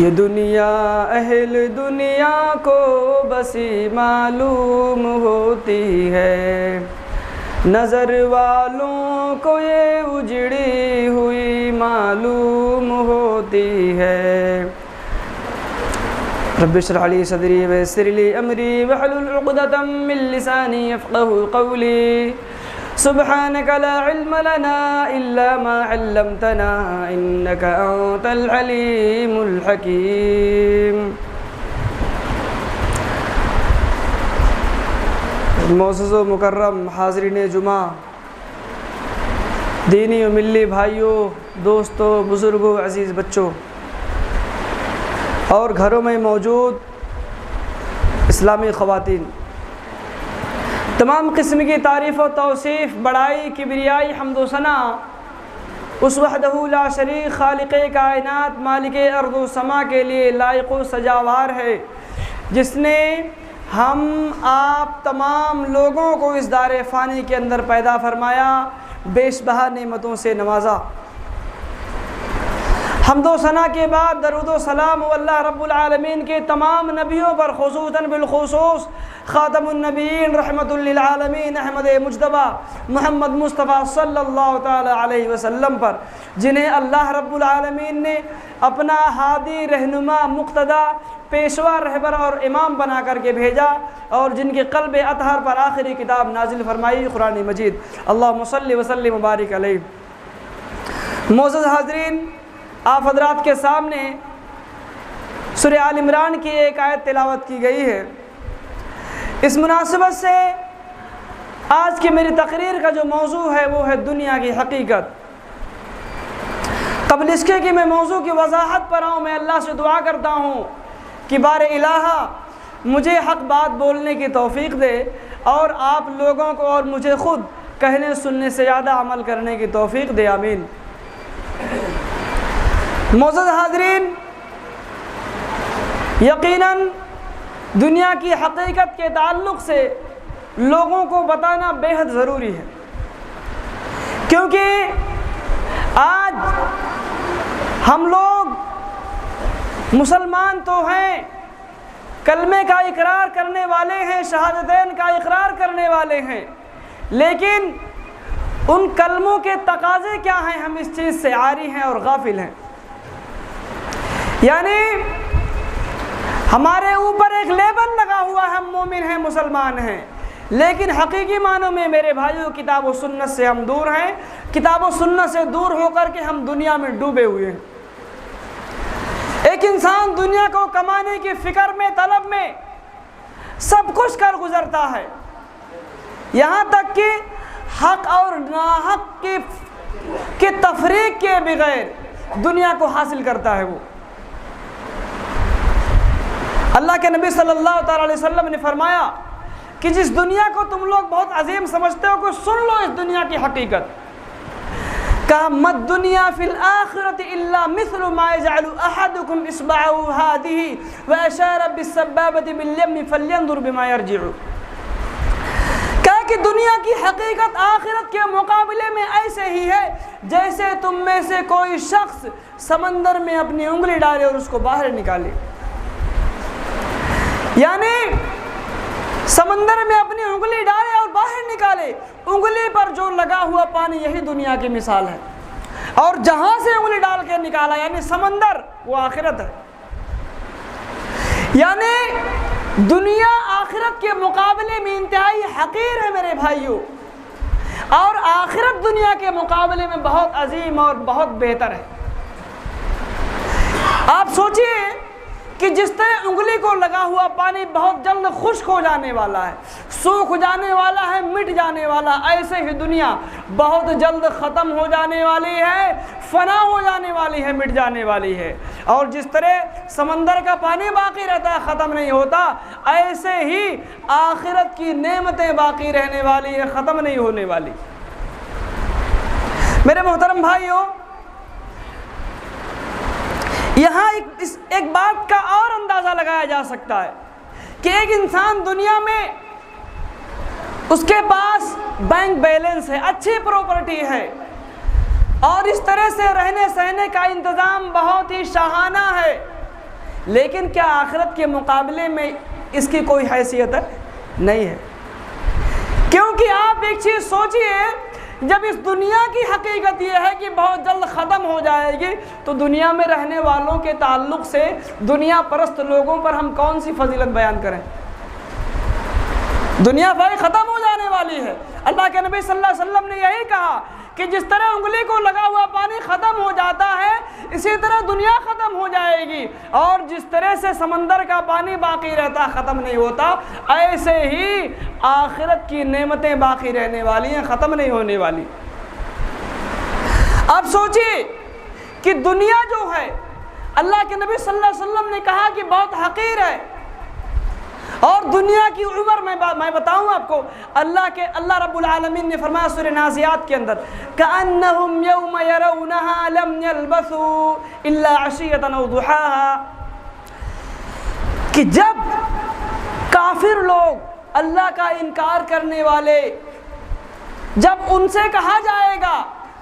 یہ دنیا اہل دنیا کو بسی معلوم ہوتی ہے، نظر والوں کو یہ اجڑی ہوئی معلوم ہوتی ہے۔ رب اشرح لی صدری ویسر لی امری واحلل عقدۃ من لسانی یفقهوا قولی سبحانک لا علم لنا الا ما علمتنا انک انت العلیم الحکیم۔ معزز و مکرم حاضرین جمعہ، دینی و ملی بھائیوں، دوستوں، بزرگوں، عزیز بچوں اور گھروں میں موجود اسلامی خواتین، تمام قسم کی تعریف و توصیف، بڑائی، کبریائی، حمد و ثنا اس وحدہ لا شریک خالق کائنات مالک ارض و سما کے لیے لائق و سجاوار ہے، جس نے ہم آپ تمام لوگوں کو اس دار فانی کے اندر پیدا فرمایا، بیش بہا نعمتوں سے نوازا۔ حمد و ثنا کے بعد درود و سلام اللہ رب العالمین کے تمام نبیوں پر، خصوصاً بالخصوص خاتم النبیین رحمت للعالمین احمد مجتبیٰ محمد مصطفیٰ صلی اللہ تعالی علیہ وسلم پر، جنہیں اللہ رب العالمین نے اپنا ہادی، رہنما، مقتدیٰ، پیشوا، رہبر اور امام بنا کر کے بھیجا، اور جن کے قلب اطہر پر آخری کتاب نازل فرمائی قرآن مجید۔ اللہم صلی وسلم مبارک علیہ۔ معزز حاضرین، آپ حضرات کے سامنے سورہ آل عمران کی ایک آیت تلاوت کی گئی ہے۔ اس مناسبت سے آج کی میری تقریر کا جو موضوع ہے وہ ہے دنیا کی حقیقت۔ قبل اس کے کہ میں موضوع کی وضاحت پر آؤں، میں اللہ سے دعا کرتا ہوں کہ بار الہ مجھے حق بات بولنے کی توفیق دے، اور آپ لوگوں کو اور مجھے خود کہنے سننے سے زیادہ عمل کرنے کی توفیق دے، آمین۔ معزز حاضرین، یقیناً دنیا کی حقیقت کے تعلق سے لوگوں کو بتانا بے حد ضروری ہے، کیونکہ آج ہم لوگ مسلمان تو ہیں، کلمے کا اقرار کرنے والے ہیں، شہادتین کا اقرار کرنے والے ہیں، لیکن ان کلموں کے تقاضے کیا ہیں، ہم اس چیز سے عاری ہیں اور غافل ہیں۔ یعنی ہمارے اوپر ایک لیبل لگا ہوا ہے، ہم مومن ہیں، مسلمان ہیں، لیکن حقیقی معنوں میں میرے بھائیوں کتاب و سنت سے ہم دور ہیں، کتاب و سنت سے دور ہو کر کے ہم دنیا میں ڈوبے ہوئے ہیں۔ ایک انسان دنیا کو کمانے کی فکر میں، طلب میں سب کچھ کر گزرتا ہے، یہاں تک کہ حق اور ناحق کی تفریق کے بغیر دنیا کو حاصل کرتا ہے۔ وہ اللہ کے نبی صلی اللہ تعالی علیہ وسلم نے فرمایا کہ جس دنیا کو تم لوگ بہت عظیم سمجھتے ہو، کہ سن لو اس دنیا کی حقیقت۔ کہا مد دنیا فی الآخرۃ الا مثل ما یجعل احدکم اصبعہ هذه واشار بالسبابۃ بالیم فلینظر بما یرجع۔ کہا کہ دنیا کی حقیقت آخرت کے مقابلے میں ایسے ہی ہے جیسے تم میں سے کوئی شخص سمندر میں اپنی انگلی ڈالے اور اس کو باہر نکالے۔ یعنی سمندر میں اپنی انگلی ڈالے اور باہر نکالے، انگلی پر جو لگا ہوا پانی یہی دنیا کی مثال ہے، اور جہاں سے انگلی ڈال کے نکالا یعنی سمندر، وہ آخرت ہے۔ یعنی دنیا آخرت کے مقابلے میں انتہائی حقیر ہے میرے بھائیوں، اور آخرت دنیا کے مقابلے میں بہت عظیم اور بہت بہتر ہے۔ آپ سوچئے کہ جس طرح انگلی کو لگا ہوا پانی بہت جلد خشک ہو جانے والا ہے، سوکھ جانے والا ہے، مٹ جانے والا، ایسے ہی دنیا بہت جلد ختم ہو جانے والی ہے، فنا ہو جانے والی ہے، مٹ جانے والی ہے۔ اور جس طرح سمندر کا پانی باقی رہتا ہے، ختم نہیں ہوتا، ایسے ہی آخرت کی نعمتیں باقی رہنے والی ہے، ختم نہیں ہونے والی۔ میرے محترم بھائیوں، یہاں ایک بات کا اور اندازہ لگایا جا سکتا ہے کہ ایک انسان دنیا میں اس کے پاس بینک بیلنس ہے، اچھی پراپرٹی ہے، اور اس طرح سے رہنے سہنے کا انتظام بہت ہی شاہانہ ہے، لیکن کیا آخرت کے مقابلے میں اس کی کوئی حیثیت ہے؟ نہیں ہے۔ کیونکہ آپ ایک چیز سوچئے، جب اس دنیا کی حقیقت یہ ہے کہ بہت جلد ختم ہو جائے گی، تو دنیا میں رہنے والوں کے تعلق سے دنیا پرست لوگوں پر ہم کون سی فضیلت بیان کریں؟ دنیا بھائی ختم ہو جانے والی ہے۔ اللہ کے نبی صلی اللہ علیہ وسلم نے یہی کہا کہ جس طرح انگلی کو لگا ہوا پانی ختم ہو جاتا ہے، اسی طرح دنیا ختم ہو جائے گی، اور جس طرح سے سمندر کا پانی باقی رہتا ختم نہیں ہوتا، ایسے ہی آخرت کی نعمتیں باقی رہنے والی ہیں، ختم نہیں ہونے والی۔ اب سوچئے کہ دنیا جو ہے، اللہ کے نبی صلی اللہ علیہ وسلم نے کہا کہ بہت حقیر ہے، اور دنیا کی عمر میں بتاؤں آپ کو، اللہ رب العالمین نے فرمایا سورہ نازعات کے اندر، كَأَنَّهُمْ يَوْمَ يَرَوْنَهَا لَمْ يَلْبَثُوا إِلَّا عَشِيَّةً أَوْ ضُحَاهَا، کہ جب کافر لوگ، اللہ کا انکار کرنے والے، جب ان سے کہا جائے گا،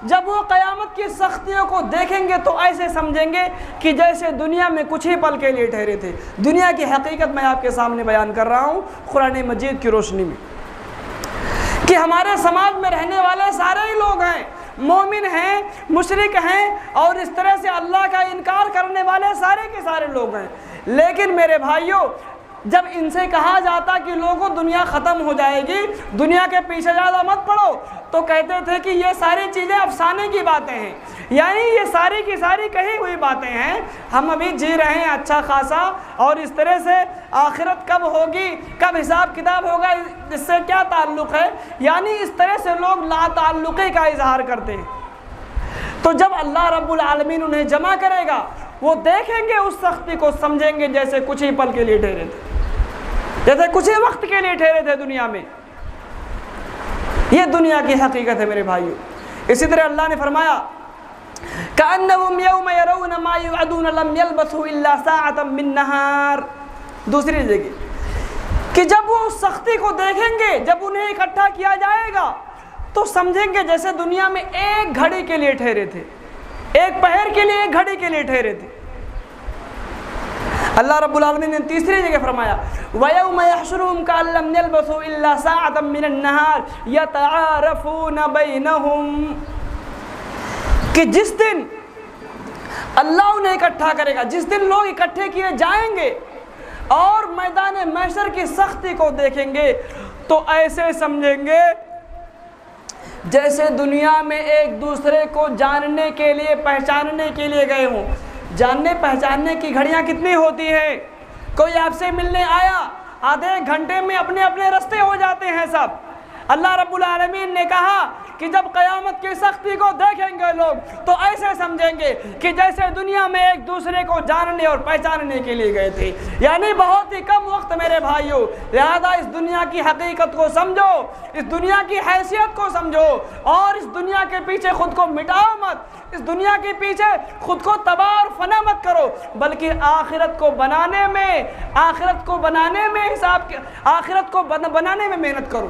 جب وہ قیامت کی سختیوں کو دیکھیں گے تو ایسے سمجھیں گے کہ جیسے دنیا میں کچھ ہی پل کے لیے ٹھہرے تھے۔ دنیا کی حقیقت میں آپ کے سامنے بیان کر رہا ہوں قرآن مجید کی روشنی میں، کہ ہمارے سماج میں رہنے والے سارے ہی لوگ ہیں، مومن ہیں، مشرک ہیں، اور اس طرح سے اللہ کا انکار کرنے والے سارے کے سارے لوگ ہیں۔ لیکن میرے بھائیوں، جب ان سے کہا جاتا کہ لوگوں دنیا ختم ہو جائے گی، دنیا کے پیچھے زیادہ مت پڑو، تو کہتے تھے کہ یہ ساری چیزیں افسانے کی باتیں ہیں، یعنی یہ ساری کی ساری کہی ہوئی باتیں ہیں، ہم ابھی جی رہے ہیں اچھا خاصا، اور اس طرح سے آخرت کب ہوگی، کب حساب کتاب ہوگا، اس سے کیا تعلق ہے، یعنی اس طرح سے لوگ لا تعلقی کا اظہار کرتے ہیں۔ تو جب اللہ رب العالمین انہیں جمع کرے گا، وہ دیکھیں گے اس سختی کو، سمجھیں گے جیسے کچھ ہی پل کے لیے ٹھہرے تھے، جیسے کچھ ہی وقت کے لیے ٹھہرے تھے دنیا میں۔ یہ دنیا کی حقیقت ہے میرے بھائیو۔ اسی طرح اللہ نے فرمایا كَأَنَّهُمْ يَوْمَ يَرَوْنَ مَا يُوعَدُونَ لَمْ يَلْبَثُوا إِلَّا سَاعَةً مِّن نَّهَارٍ۔ دوسری جگہ کہ جب وہ اس سختی کو دیکھیں گے، جب انہیں اکٹھا کیا جائے گا، تو سمجھیں گے جیسے دنیا میں ایک گھڑی کے لیے ٹھہرے تھے، ایک پہر کے لیے، ایک گھڑی کے لیے ٹھہرے تھے۔ اللہ رب العالمین نے تیسری جگہ فرمایا وَيَوْمَ يَحْشُرُهُمْ كَأَن لَّمْ يَلْبَثُوا إِلَّا سَاعَةً مِّنَ النَّهَارِ يَتَعَارَفُونَ بَيْنَهُمْ، کہ جس دن اللہ انہیں اکٹھا کرے گا، جس دن لوگ اکٹھے کیے جائیں گے اور میدان محشر کی سختی کو دیکھیں گے، تو ایسے سمجھیں گے جیسے دنیا میں ایک دوسرے کو جاننے کے لیے، پہچاننے کے لیے گئے ہوں۔ جاننے پہچاننے کی گھڑیاں کتنی ہوتی ہیں، کوئی آپ سے ملنے آیا، آدھے گھنٹے میں اپنے اپنے رستے ہو جاتے ہیں سب۔ اللہ رب العالمین نے کہا کہ جب قیامت کی سختی کو دیکھیں گے لوگ، تو ایسے سمجھیں گے کہ جیسے دنیا میں ایک دوسرے کو جاننے اور پہچاننے کے لیے گئے تھے، یعنی بہت ہی کم وقت میرے بھائیوں۔ لہذا اس دنیا کی حقیقت کو سمجھو، اس دنیا کی حیثیت کو سمجھو، اور اس دنیا کے پیچھے خود کو مٹاؤ مت، اس دنیا کے پیچھے خود کو تباہ اور فنا مت کرو، بلکہ آخرت کو بنانے میں، آخرت کو بنانے میں محنت کرو،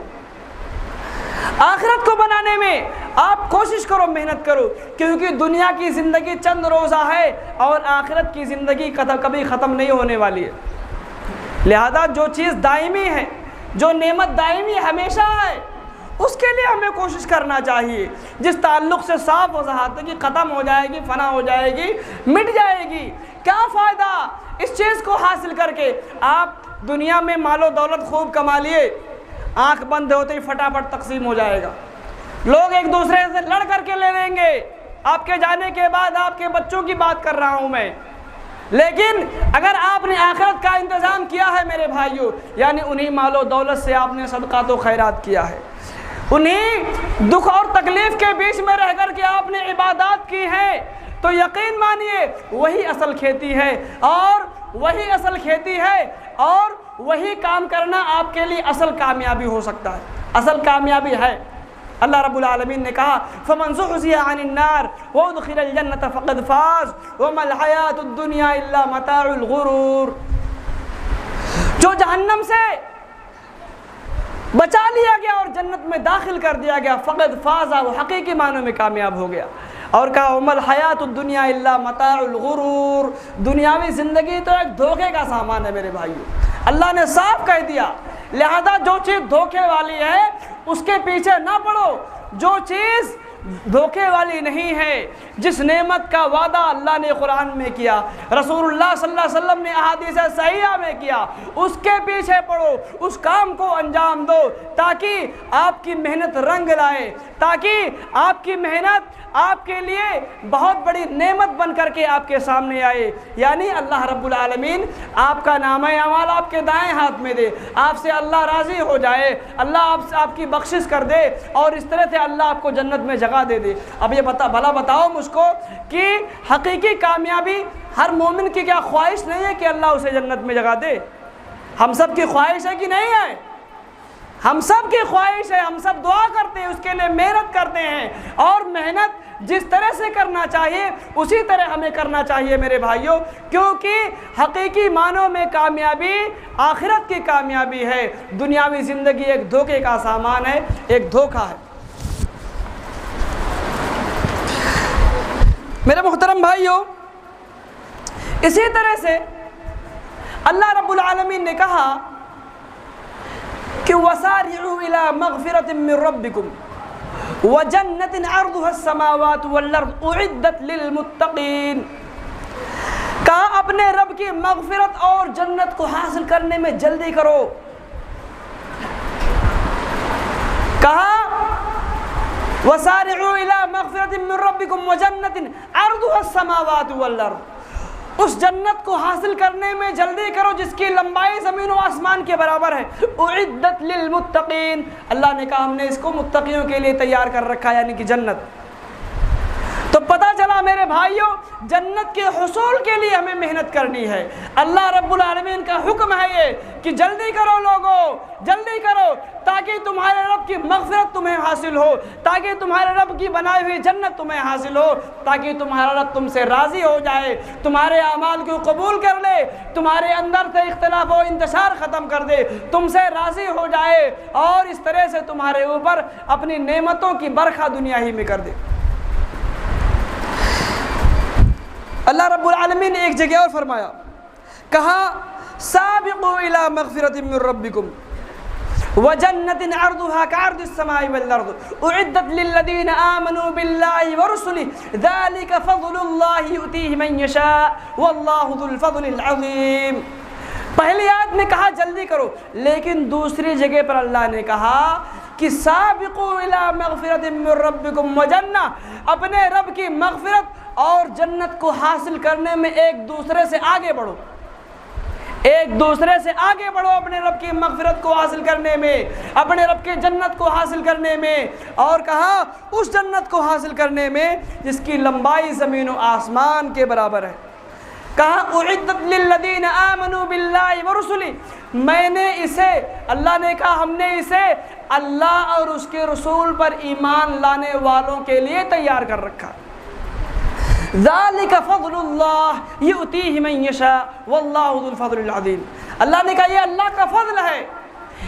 آخرت کو بنانے میں آپ کوشش کرو، محنت کرو، کیونکہ دنیا کی زندگی چند روزہ ہے اور آخرت کی زندگی کبھی ختم نہیں ہونے والی ہے۔ لہذا جو چیز دائمی ہے، جو نعمت دائمی ہمیشہ ہے، اس کے لیے ہمیں کوشش کرنا چاہیے۔ جس تعلق سے صاف وضاحت ہے کہ ختم ہو جائے گی، فنا ہو جائے گی، مٹ جائے گی، کیا فائدہ اس چیز کو حاصل کر کے؟ آپ دنیا میں مال و دولت خوب کما لیے، آنکھ بند ہوتے ہی فٹافٹ تقسیم ہو جائے گا، لوگ ایک دوسرے سے لڑ کر کے لے لیں گے۔ آپ کے جانے کے بعد آپ کے بچوں کی بات کر رہا ہوں میں، لیکن اگر آپ نے آخرت کا انتظام کیا ہے میرے بھائیوں، یعنی انہی مال و دولت سے آپ نے صدقات و خیرات کیا ہے، انہی دکھ اور تکلیف کے بیچ میں رہ کر کے آپ نے عبادات کی ہیں، تو یقین مانیے وہی اصل کھیتی ہے، اور وہی اصل کھیتی ہے، اور وہی کام کرنا آپ کے لیے اصل کامیابی ہو سکتا ہے، اصل کامیابی ہے۔ اللہ رب العالمین نے کہا فَمَنْ زُحْزِحَ عَنِ النَّارِ وَأُدْخِلَ الْجَنَّةَ فَقَدْ فَازَ وَمَا الْحَيَاةُ الدُّنْيَا إِلَّا مَتَاعُ الْغُرُورِ، جو جہنم سے بچا لیا گیا اور جنت میں داخل کر دیا گیا، فقد فاز، وہ حقیقی معنوں میں کامیاب ہو گیا۔ اور کہا ومل حیات الدنیا الا متاع الغرور، دنیاوی زندگی تو ایک دھوکے کا سامان ہے میرے بھائیو۔ اللہ نے صاف کہہ دیا، لہذا جو چیز دھوکے والی ہے اس کے پیچھے نہ پڑو، جو چیز دھوکے والی نہیں ہے، جس نعمت کا وعدہ اللہ نے قرآن میں کیا، رسول اللہ صلی اللہ علیہ وسلم نے احادیث صحیحہ میں کیا، اس کے پیچھے پڑو، اس کام کو انجام دو، تاکہ آپ کی محنت رنگ لائے، تاکہ آپ کی محنت آپ کے لیے بہت بڑی نعمت بن کر کے آپ کے سامنے آئے۔ یعنی اللہ رب العالمین آپ کا نامہ اعمال آپ کے دائیں ہاتھ میں دے، آپ سے اللہ راضی ہو جائے، اللہ آپ کی بخشش کر دے، اور اس طرح سے اللہ آپ کو جنت میں جگہ دے دے۔ اب یہ بھلا بتاؤ مجھ کو کہ حقیقی کامیابی ہر مومن کی کیا خواہش نہیں ہے کہ اللہ اسے جنت میں جگہ دے؟ ہم سب کی خواہش ہے کہ نہیں ہے؟ ہم سب کی خواہش ہے، ہم سب دعا کرتے ہیں، اس کے لیے محنت کرتے ہیں، اور محنت جس طرح سے کرنا چاہیے اسی طرح ہمیں کرنا چاہیے میرے بھائیوں، کیونکہ حقیقی معنوں میں کامیابی آخرت کی کامیابی ہے، دنیاوی زندگی ایک دھوکے کا سامان ہے، ایک دھوکہ ہے۔ میرے محترم بھائیوں، اسی طرح سے اللہ رب العالمین نے کہا کہ وَسَارِعُوا إِلَى مَغْفِرَةٍ مِّن رَبِّكُمْ وَجَنَّةٍ عَرْضُهَا السَّمَاوَاتُ وَالْأَرْضُ أُعِدَّتْ لِلْمُتَّقِينَ، کہا اپنے رب کی مغفرت اور جنت کو حاصل کرنے میں جلدی کرو، کہا وَسَارِعُوا إِلَى مَغْفِرَةٍ مِّن رَبِّكُمْ وَجَنَّةٍ عَرْضُهَا السَّمَاوَاتُ وَالْأَرْضُ، اس جنت کو حاصل کرنے میں جلدی کرو جس کی لمبائی زمین و آسمان کے برابر ہے، اعدت للمتقین، اللہ نے کہا ہم نے اس کو متقیوں کے لیے تیار کر رکھا، یعنی کہ جنت۔ تو پتہ چلا میرے بھائیوں، جنت کے حصول کے لیے ہمیں محنت کرنی ہے۔ اللہ رب العالمین کا حکم ہے یہ کہ جلدی کرو لوگو، جلدی کرو، تاکہ تمہارے رب کی مغفرت تمہیں حاصل ہو، تاکہ تمہارے رب کی بنائی ہوئی جنت تمہیں حاصل ہو، تاکہ تمہارا رب تم سے راضی ہو جائے، تمہارے اعمال کو قبول کر لے، تمہارے اندر سے اختلاف و انتشار ختم کر دے، تم سے راضی ہو جائے، اور اس طرح سے تمہارے اوپر اپنی نعمتوں کی برکھا دنیا ہی میں کر دے۔ اللہ رب العالمین نے ایک جگہ اور فرمایا، کہا سابقوا الی مغفرۃ من ربکم وجنۃ عرضها كعرض السماء والارض اعدت للذین آمنوا باللہ ورسلہ ذلک فضل اللہ یؤتیہ من یشاء واللہ ذو الفضل العظیم۔ پہلی آیت میں کہا جلدی کرو، لیکن دوسری جگہ پر اللہ نے کہا کہ سابقوا الی مغفرۃ من ربکم وجنہ، اپنے رب کی مغفرت اور جنت کو حاصل کرنے میں ایک دوسرے سے آگے بڑھو، ایک دوسرے سے آگے بڑھو اپنے رب کی مغفرت کو حاصل کرنے میں، اپنے رب کی جنت کو حاصل کرنے میں، اور کہا اس جنت کو حاصل کرنے میں جس کی لمبائی زمین و آسمان کے برابر ہے۔ کہا اعدت للذین آمنوا باللہ ورسلہ، میں نے اسے، اللہ نے کہا ہم نے اسے اللہ اور اس کے رسول پر ایمان لانے والوں کے لیے تیار کر رکھا۔ ذالک فضل اللہ یؤتیہ من یشاء واللہ ذو الفضل العظیم، اللہ نے کہا یہ اللہ کا فضل ہے،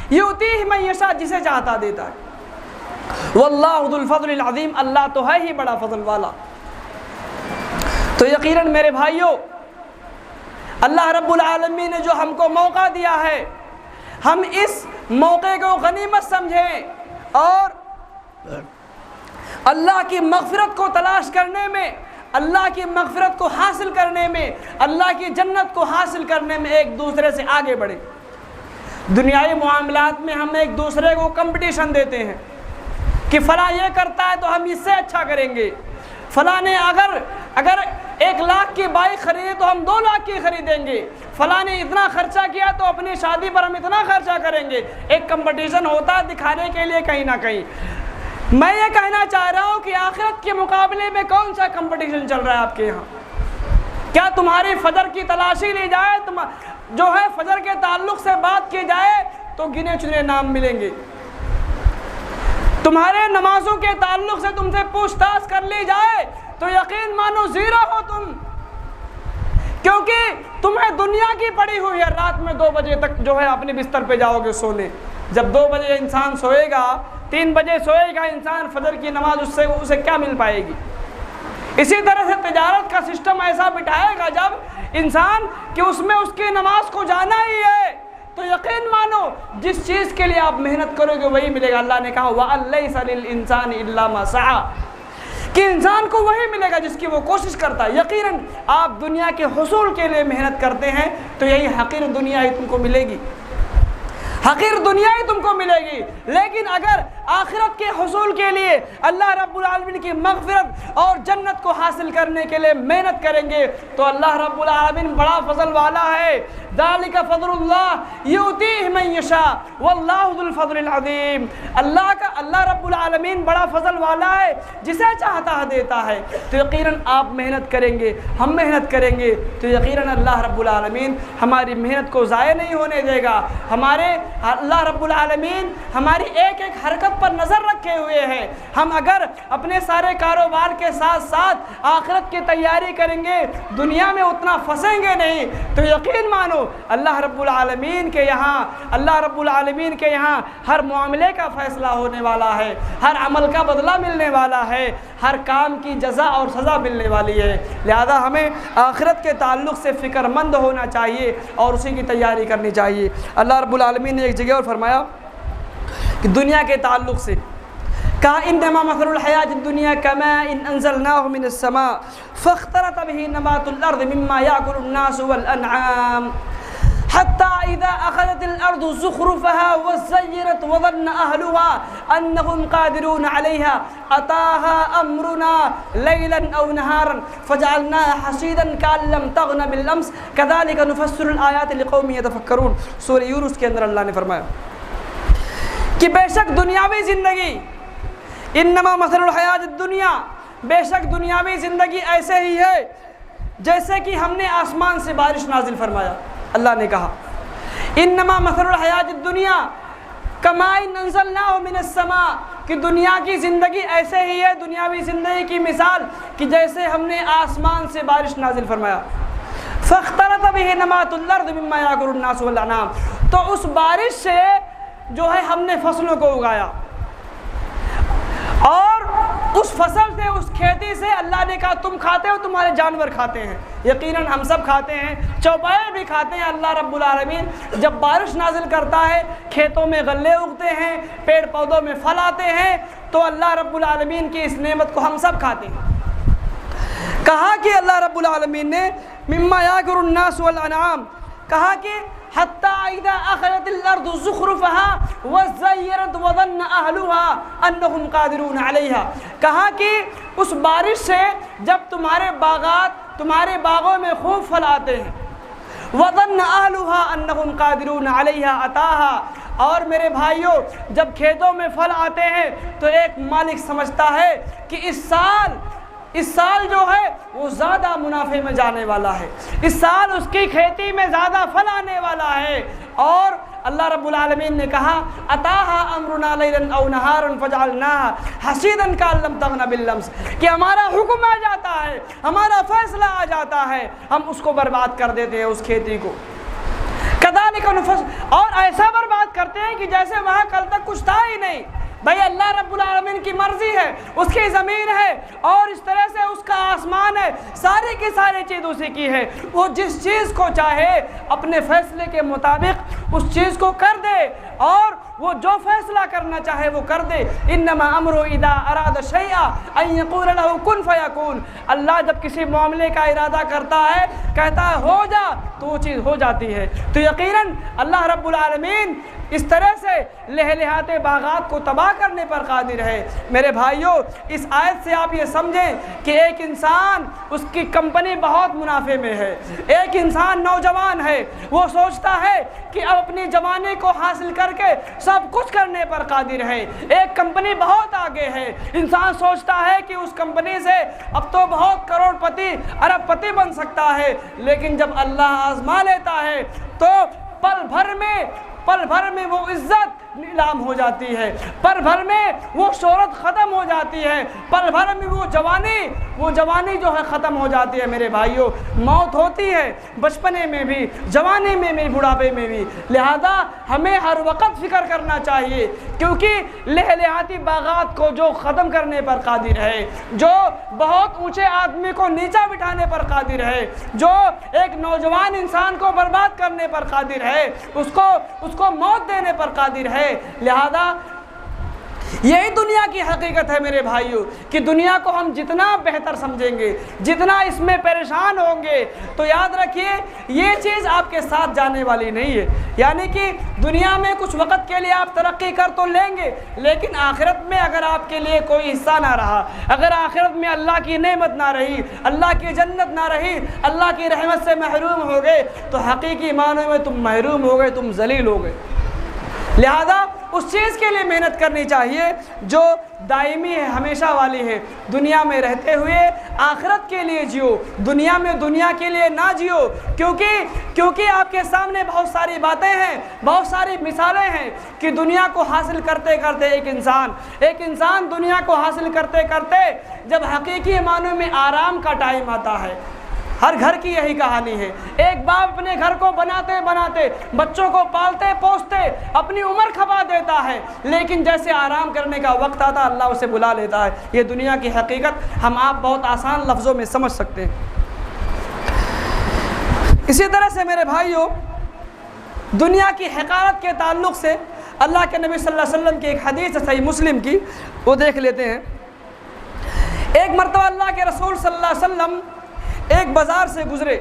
یؤتیہ من یشاء جسے چاہتا دیتا ہے، واللہ ذو الفضل العظیم اللہ تو ہے ہی بڑا فضل والا۔ تو یقیناً میرے بھائیوں، اللہ رب العالمین نے جو ہم کو موقع دیا ہے، ہم اس موقع کو غنیمت سمجھیں اور اللہ کی مغفرت کو تلاش کرنے میں، اللہ کی مغفرت کو حاصل کرنے میں، اللہ کی جنت کو حاصل کرنے میں ایک دوسرے سے آگے بڑھیں۔ دنیائی معاملات میں ہم ایک دوسرے کو کمپٹیشن دیتے ہیں کہ فلاں یہ کرتا ہے تو ہم اس سے اچھا کریں گے، فلاں نے اگر 1 لاکھ کی بائک خریدے تو ہم 2 لاکھ کی خریدیں گے، فلاں نے اتنا خرچہ کیا تو اپنی شادی پر ہم اتنا خرچہ کریں گے، ایک کمپٹیشن ہوتا ہے دکھانے کے لیے کہیں نہ کہیں۔ میں یہ کہنا چاہ رہا ہوں کہ آخرت کے مقابلے میں کون سا کمپٹیشن چل رہا ہے آپ کے یہاں؟ کیا تمہاری فجر کی تلاشی لی جائے، جو ہے فجر کے تعلق سے بات کی جائے تو گنے چنے نام ملیں گے، تمہارے نمازوں کے تعلق سے تم سے پوچھ تاچھ کر لی جائے تو یقین مانو زیرو ہو تم، کیونکہ تمہیں دنیا کی پڑی ہوئی ہے۔ رات میں 2 بجے تک جو ہے اپنے بستر پہ جاؤ گے سونے، جب 2 بجے انسان سوئے گا، 3 بجے سوئے گا انسان، فجر کی نماز اسے کیا مل پائے گی؟ اسی طرح سے تجارت کا سسٹم ایسا بٹھائے گا جب انسان کہ اس میں اس کی نماز کو جانا ہی ہے، تو یقین مانو جس چیز کے لیے آپ محنت کرو گے وہی ملے گا۔ اللہ نے کہا وَأَن لَيْسَ لِلْإِنسَانِ إِلَّا مَا سَعَىٰ، کہ انسان کو وہی ملے گا جس کی وہ کوشش کرتا ہے۔ یقیناً آپ دنیا کے حصول کے لیے محنت کرتے ہیں تو یہی حقیر دنیا ہی تم کو ملے گی، حقیر دنیا ہی تم کو ملے گی۔ لیکن اگر آخرت کے حصول کے لیے اللہ رب العالمین کی مغفرت اور جنت کو حاصل کرنے کے لیے محنت کریں گے تو اللہ رب العالمین بڑا فضل والا ہے۔ ذالک فضل اللہ یؤتیہ من یشاء واللہ ذو الفضل العظیم، اللہ رب العالمین بڑا فضل والا ہے، جسے چاہتا ہے دیتا ہے۔ تو یقیناً آپ محنت کریں گے، ہم محنت کریں گے تو یقیناً اللہ رب العالمین ہماری محنت کو ضائع نہیں ہونے دے گا۔ اللہ رب العالمین ہماری ایک ایک حرکت پر نظر رکھے ہوئے ہیں۔ ہم اگر اپنے سارے کاروبار کے ساتھ ساتھ آخرت کی تیاری کریں گے، دنیا میں اتنا پھنسیں گے نہیں، تو یقین مانو اللہ رب العالمین کے یہاں ہر معاملے کا فیصلہ ہونے والا ہے، ہر عمل کا بدلہ ملنے والا ہے، ہر کام کی جزا اور سزا ملنے والی ہے۔ لہذا ہمیں آخرت کے تعلق سے فکر مند ہونا چاہیے اور اسی کی تیاری کرنی چاہیے۔ اللہ رب العالمین نے ایک جگہ اور فرمایا کہ دنیا کے تعلق سے کہا انما مثل الحیات الدنیا کماء انزلناه من السماء فاختلط به نبات الارض مما ياكل الناس والانعام حتى اذا اخذت الارض زخرفها وزينت وظن اهلها انهم قادرون عليها اتاها امرنا ليلا او نهارا فجعلناها حصيدا كأن لم تغن بالامس كذلك نفسر الايات لقوم يتفكرون۔ سورہ یونس کے اندر اللہ نے فرمایا کہ بے شک دنیاوی زندگی، انما مثل الحیات الدنیا، بے شک دنیاوی زندگی ایسے ہی ہے جیسے کہ ہم نے آسمان سے بارش نازل فرمایا۔ اللہ نے کہا انما مثل الحیات الدنیا کماء انزلناه من السماء، کہ دنیا کی زندگی ایسے ہی ہے، دنیاوی زندگی کی مثال کہ جیسے ہم نے آسمان سے بارش نازل فرمایا۔ فاختلط به نبات الارض مما یاکل الناس والانعام، تو اس بارش سے جو ہے ہم نے فصلوں کو اگایا اور اس فصل سے، اس کھیتی سے اللہ نے کہا تم کھاتے ہو، تمہارے جانور کھاتے ہیں۔ یقیناً ہم سب کھاتے ہیں، چوپائے بھی کھاتے ہیں۔ اللہ رب العالمین جب بارش نازل کرتا ہے، کھیتوں میں غلے اگتے ہیں، پیڑ پودوں میں پھل آتے ہیں، تو اللہ رب العالمین کی اس نعمت کو ہم سب کھاتے ہیں۔ کہا کہ اللہ رب العالمین نے مما یاکل الناس والانعام، کہا کہ حتی اذا اخذت الارض زخرفها وزینت وظن اہلها انہم قادرون علیہا، کہا کہ اس بارش سے جب تمہارے باغوں میں خوب پھل آتے ہیں، وظن اہلها انہم قادرون علیہا اتاہا، اور میرے بھائیوں جب کھیتوں میں پھل آتے ہیں تو ایک مالک سمجھتا ہے کہ اس سال جو ہے وہ زیادہ منافع میں جانے والا ہے، اس سال اس کی کھیتی میں زیادہ پھل آنے والا ہے، اور اللہ رب العالمین نے کہا اتاہا امرنا لیلا او نہارا فجعلناها حصیدا کأن لم تغن بالامس، کہ ہمارا حکم آ جاتا ہے، ہمارا فیصلہ آ جاتا ہے، ہم اس کو برباد کر دیتے ہیں، اس کھیتی کو۔ کذالک نفصل، اور ایسا برباد کرتے ہیں کہ جیسے وہاں کل تک کچھ تھا ہی نہیں۔ بھائی اللہ رب العالمین کی مرضی ہے، اس کی زمین ہے اور اس طرح سے اس کا آسمان ہے، ساری کی ساری چیز اسی کی ہے۔ وہ جس چیز کو چاہے اپنے فیصلے کے مطابق اس چیز کو کر دے، اور وہ جو فیصلہ کرنا چاہے وہ کر دے۔ انما امر اذا اراد شیئا ان یقول له کن فیکون، اللہ جب کسی معاملے کا ارادہ کرتا ہے، کہتا ہے ہو جا، تو وہ چیز ہو جاتی ہے۔ تو یقیناً اللہ رب العالمین اس طرح سے لہلہاتے باغات کو تباہ کرنے پر قادر ہے۔ میرے بھائیوں اس آیت سے آپ یہ سمجھیں کہ ایک انسان، اس کی کمپنی بہت منافع میں ہے، ایک انسان نوجوان ہے، وہ سوچتا ہے کہ اب اپنی جوانی کو حاصل کر کے سب کچھ کرنے پر قادر ہے، ایک کمپنی بہت آگے ہے، انسان سوچتا ہے کہ اس کمپنی سے اب تو بہت کروڑ پتی ارب پتی بن سکتا ہے، لیکن جب اللہ آزما لیتا ہے تو پل بھر میں وہ عزت نیلام ہو جاتی ہے، پل بھر میں وہ شہرت ختم ہو جاتی ہے، پل بھر میں وہ جوانی جو ہے ختم ہو جاتی ہے۔ میرے بھائیوں، موت ہوتی ہے بچپنے میں بھی، جوانی میں بھی، بڑھاپے میں بھی، لہذا ہمیں ہر وقت فکر کرنا چاہیے، کیونکہ لہلیہاتی باغات کو جو ختم کرنے پر قادر ہے، جو بہت اونچے آدمی کو نیچا بٹھانے پر قادر ہے، جو ایک نوجوان انسان کو برباد کرنے پر قادر ہے، اس کو موت دینے پر قادر ہے۔ لہذا یہی دنیا کی حقیقت ہے میرے بھائیوں، کہ دنیا کو ہم جتنا بہتر سمجھیں گے، جتنا اس میں پریشان ہوں گے، تو یاد رکھیے یہ چیز آپ کے ساتھ جانے والی نہیں ہے۔ یعنی کہ دنیا میں کچھ وقت کے لیے آپ ترقی کر تو لیں گے، لیکن آخرت میں اگر آپ کے لیے کوئی حصہ نہ رہا، اگر آخرت میں اللہ کی نعمت نہ رہی، اللہ کی جنت نہ رہی، اللہ کی رحمت سے محروم ہو گئے، تو حقیقی معنوں میں تم محروم ہو گئے، تم ذلیل ہو گئے۔ لہذا اس چیز کے لیے محنت کرنی چاہیے جو دائمی ہے، ہمیشہ والی ہے۔ دنیا میں رہتے ہوئے آخرت کے لیے جیو، دنیا میں دنیا کے لیے نہ جیو، کیونکہ آپ کے سامنے بہت ساری باتیں ہیں، بہت ساری مثالیں ہیں کہ دنیا کو حاصل کرتے کرتے ایک انسان دنیا کو حاصل کرتے کرتے جب حقیقی معنوں میں آرام کا ٹائم آتا ہے، ہر گھر کی یہی کہانی ہے۔ ایک باپ اپنے گھر کو بناتے بناتے، بچوں کو پالتے پوستے اپنی عمر کھپا دیتا ہے، لیکن جیسے آرام کرنے کا وقت آتا اللہ اسے بلا لیتا ہے۔ یہ دنیا کی حقیقت ہم آپ بہت آسان لفظوں میں سمجھ سکتے ہیں۔ اسی طرح سے میرے بھائیوں، دنیا کی حقارت کے تعلق سے اللہ کے نبی صلی اللہ علیہ وسلم کی ایک حدیث ہے صحیح مسلم کی، وہ دیکھ لیتے ہیں۔ ایک مرتبہ اللہ کے رسول صلی اللہ علیہ وسلم ایک بازار سے گزرے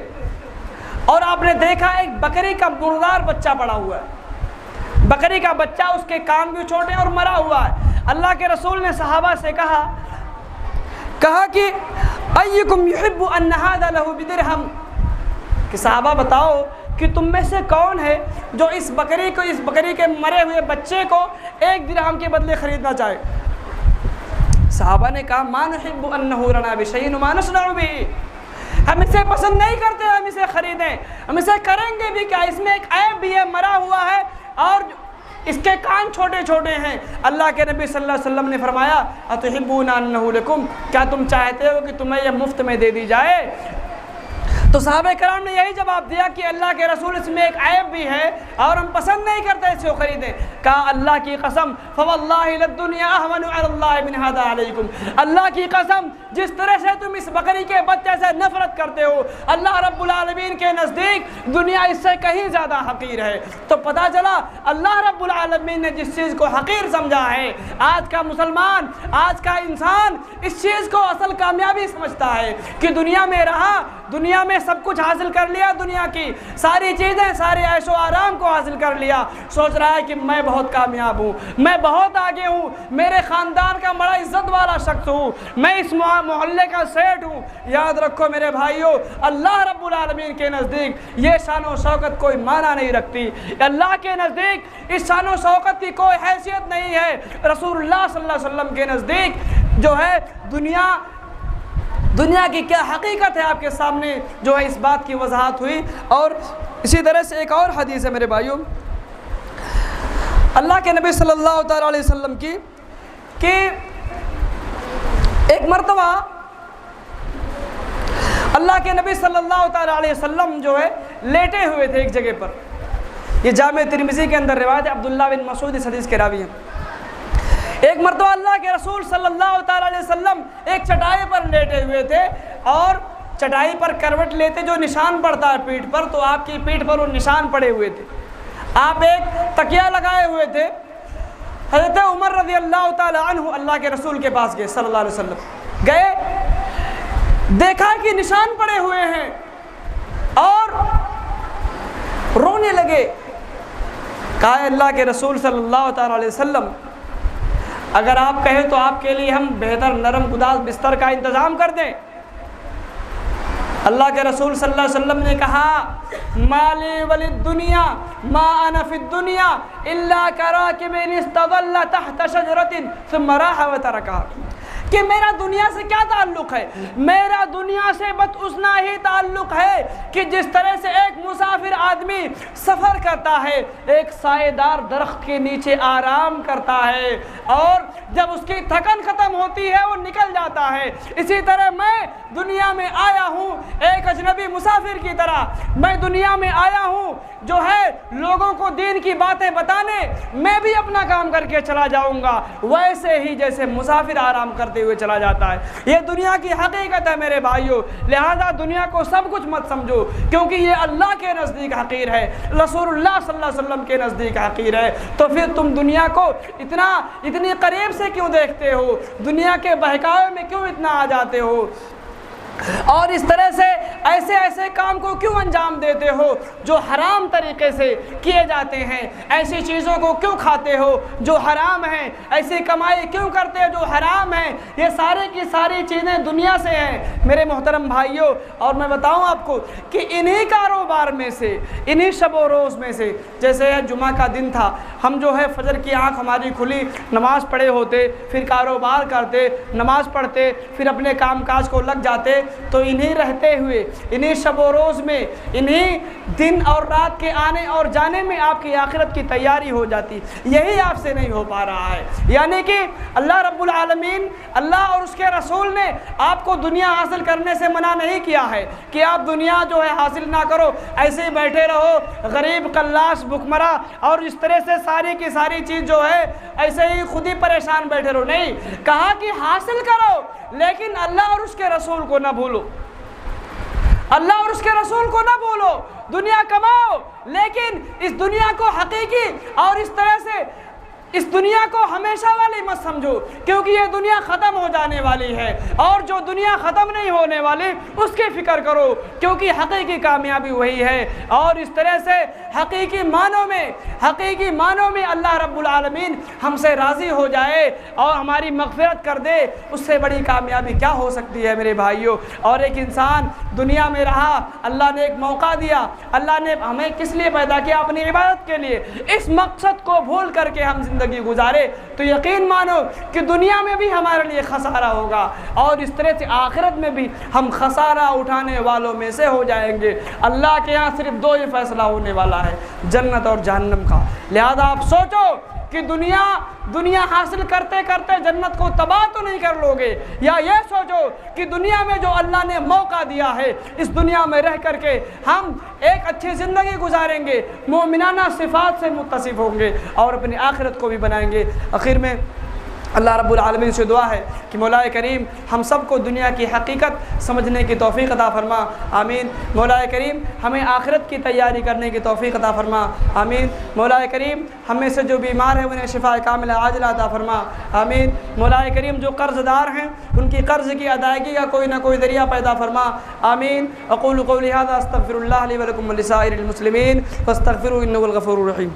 اور آپ نے دیکھا ایک بکری کا مردار بچہ پڑا ہوا ہے۔ بکری کا بچہ، اس کے کان بھی چھوٹے اور مرا ہوا ہے۔ اللہ کے رسول نے صحابہ سے کہا کہ ایکم یحب ان ھذا لہ بدرہم، کہ صحابہ بتاؤ کہ تم میں سے کون ہے جو اس بکری کے مرے ہوئے بچے کو 1 درہم کے بدلے خریدنا چاہے۔ صحابہ نے کہا ما نحب انہ لنا بشیء وما نصنع بہ، ہم اسے پسند نہیں کرتے، ہم اسے خریدیں، ہم اسے کریں گے بھی کیا، اس میں ایک عیب بھی ہے، مرا ہوا ہے اور اس کے کان چھوٹے چھوٹے ہیں۔ اللہ کے نبی صلی اللہ علیہ وسلم نے فرمایا اتحبون انہ لکم، کیا تم چاہتے ہو کہ تمہیں یہ مفت میں دے دی جائے؟ تو صحابہ کرام نے یہی جواب دیا کہ اللہ کے رسول اس میں ایک عیب بھی ہے اور ہم پسند نہیں کرتے اسے خریدیں۔ کہا اللہ کی قسم فواللہ للدنیا اہون علی اللہ من ھذا علیکم، اللہ کی قسم جس طرح سے تم اس بکری کے بچے سے نفرت کرتے ہو، اللہ رب العالمین کے نزدیک دنیا اس سے کہیں زیادہ حقیر ہے۔ تو پتہ چلا اللہ رب العالمین نے جس چیز کو حقیر سمجھا ہے، آج کا مسلمان، آج کا انسان اس چیز کو اصل کامیابی سمجھتا ہے کہ دنیا میں رہا، دنیا میں سب کچھ حاصل کر لیا، دنیا کی ساری چیزیں، سارے عیش و آرام کو حاصل کر لیا، سوچ رہا ہے کہ میں بہت کامیاب ہوں، میں بہت آگے ہوں، میرے خاندان کا بڑا عزت والا شخص ہوں، میں اس محلے کا سیٹ ہوں۔ یاد رکھو میرے بھائیوں، اللہ رب العالمین کے نزدیک یہ شان و شوکت کوئی معنی نہیں رکھتی، اللہ کے نزدیک اس شان و شوکت کی کوئی حیثیت نہیں ہے۔ رسول اللہ صلی اللہ علیہ وسلم کے نزدیک جو ہے دنیا کی کیا حقیقت ہے آپ کے سامنے جو ہے اس بات کی وضاحت ہوئی۔ اور اسی طرح سے ایک اور حدیث ہے میرے بھائیوں، اللہ کے نبی صلی اللہ تعالی علیہ وسلم کی کہ ایک مرتبہ اللہ کے نبی صلی اللہ تعالی علیہ وسلم جو ہے لیٹے ہوئے تھے ایک جگہ پر۔ یہ جامع ترمذی کے اندر روایت ہے، عبداللہ بن مسعود اس حدیث کے راوی ہیں۔ ایک مرتبہ اللہ کے رسول صلی اللہ تعالی علیہ وسلم ایک چٹائی پر لیٹے ہوئے تھے، اور چٹائی پر کروٹ لیتے جو نشان پڑتا ہے پیٹھ پر، تو آپ کی پیٹھ پر وہ نشان پڑے ہوئے تھے۔ آپ ایک تکیہ لگائے ہوئے تھے۔ حضرت عمر رضی اللہ تعالی عنہ اللہ کے رسول کے پاس گئے صلی اللہ علیہ وسلم، گئے، دیکھا کہ نشان پڑے ہوئے ہیں اور رونے لگے۔ کہا اللہ کے رسول صلی اللہ تعالی علیہ وسلم، اگر آپ کہیں تو آپ کے لیے ہم بہتر نرم گداز بستر کا انتظام کر دیں۔ اللہ کے رسول صلی اللہ علیہ وسلم نے کہا مالی وللدنیا ما انا فی الدنیا الا کراکب استظل تحت شجرۃ ثم راح وترکها، کہ میرا دنیا سے کیا تعلق ہے؟ میرا دنیا سے بس اتنا ہی تعلق ہے کہ جس طرح سے ایک مسافر آدمی سفر کرتا ہے، ایک سائے دار درخت کے نیچے آرام کرتا ہے، اور جب اس کی تھکن ختم ہوتی ہے وہ نکل جاتا ہے، اسی طرح میں دنیا میں آیا ہوں ایک اجنبی مسافر کی طرح۔ میں دنیا میں آیا ہوں جو ہے لوگوں کو دین کی باتیں بتانے، میں بھی اپنا کام کر کے چلا جاؤں گا ویسے ہی جیسے مسافر آرام کرتے ہوئے چلا جاتا ہے۔ یہ دنیا کی حقیقت ہے میرے بھائیوں، لہذا دنیا کو سب کچھ مت سمجھو، کیونکہ یہ اللہ کے نزدیک حقیر ہے، رسول اللہ صلی اللہ علیہ وسلم کے نزدیک حقیر ہے۔ تو پھر تم دنیا کو اتنی قریب سے کیوں دیکھتے ہو؟ دنیا کے بہکاوے میں کیوں اتنا آ جاتے ہو؟ اور اس طرح سے ایسے کام کو کیوں انجام دیتے ہو جو حرام طریقے سے کیے جاتے ہیں؟ ایسی چیزوں کو کیوں کھاتے ہو جو حرام ہیں؟ ایسی کمائی کیوں کرتے ہو جو حرام ہیں؟ یہ سارے کی ساری چیزیں دنیا سے ہیں میرے محترم بھائیوں۔ اور میں بتاؤں آپ کو کہ انہی کاروبار میں سے، انہی شب و روز میں سے، جیسے جمعہ کا دن تھا، ہم جو ہے فجر کی آنکھ ہماری کھلی، نماز پڑھے ہوتے، پھر کاروبار کرتے، نماز پڑھتے، پھر اپنے کام کاج کو لگ جاتے، تو انہی رہتے ہوئے، انہی شب و روز میں، انہی دن اور رات کے آنے اور جانے میں آپ کی آخرت کی تیاری ہو جاتی۔ یہی آپ سے نہیں ہو پا رہا ہے، یعنی کہ اللہ رب العالمین، اللہ اور اس کے رسول نے آپ کو دنیا حاصل کرنے سے منع نہیں کیا ہے کہ آپ دنیا جو ہے حاصل نہ کرو، ایسے ہی بیٹھے رہو غریب کلاش بھکمرا اور اس طرح سے ساری کی ساری چیز جو ہے ایسے ہی خود ہی پریشان بیٹھے رہو۔ نہیں، کہا کہ حاصل کرو لیکن اللہ اور اس کے رسول کو نہ بھولو، اللہ اور اس کے رسول کو نہ بھولو۔ دنیا کماؤ لیکن اس دنیا کو حقیقی اور اس طرح سے اس دنیا کو ہمیشہ والی مت سمجھو، کیونکہ یہ دنیا ختم ہو جانے والی ہے، اور جو دنیا ختم نہیں ہونے والی اس کی فکر کرو، کیونکہ حقیقی کامیابی وہی ہے۔ اور اس طرح سے حقیقی معنوں میں اللہ رب العالمین ہم سے راضی ہو جائے اور ہماری مغفرت کر دے، اس سے بڑی کامیابی کیا ہو سکتی ہے میرے بھائیوں۔ اور ایک انسان دنیا میں رہا، اللہ نے ایک موقع دیا، اللہ نے ہمیں کس لیے پیدا کیا؟ اپنی عبادت کے لیے۔ اس مقصد کو بھول کر کے ہم زندگی گزارے تو یقین مانو کہ دنیا میں بھی ہمارے لیے خسارہ ہوگا، اور اس طرح سے آخرت میں بھی ہم خسارہ اٹھانے والوں میں سے ہو جائیں گے۔ اللہ کے ہاں صرف دو ہی فیصلہ ہونے والا ہے، جنت اور جہنم کا۔ لہذا آپ سوچو کہ دنیا حاصل کرتے کرتے جنت کو تباہ تو نہیں کر لو گے، یا یہ سوچو کہ دنیا میں جو اللہ نے موقع دیا ہے اس دنیا میں رہ کر کے ہم ایک اچھی زندگی گزاریں گے، مومنانہ صفات سے متصف ہوں گے اور اپنی آخرت کو بھی بنائیں گے۔ آخر میں اللہ رب العالمین سے دعا ہے کہ مولا کریم ہم سب کو دنیا کی حقیقت سمجھنے کی توفیق عطا فرما، آمین۔ مولا کریم ہمیں آخرت کی تیاری کرنے کی توفیق عطا فرما، آمین۔ مولا کریم ہم میں سے جو بیمار ہیں انہیں شفاء کاملہ عاجلہ عطا فرما، آمین۔ مولا کریم جو قرض دار ہیں ان کی قرض کی ادائیگی کا کوئی نہ کوئی ذریعہ پیدا فرما، آمین۔ اقول قولی ھذا استغفر اللہ لی ولکم ولسائر المسلمین فاستغفروہ انہ هو الغفور الرحیم۔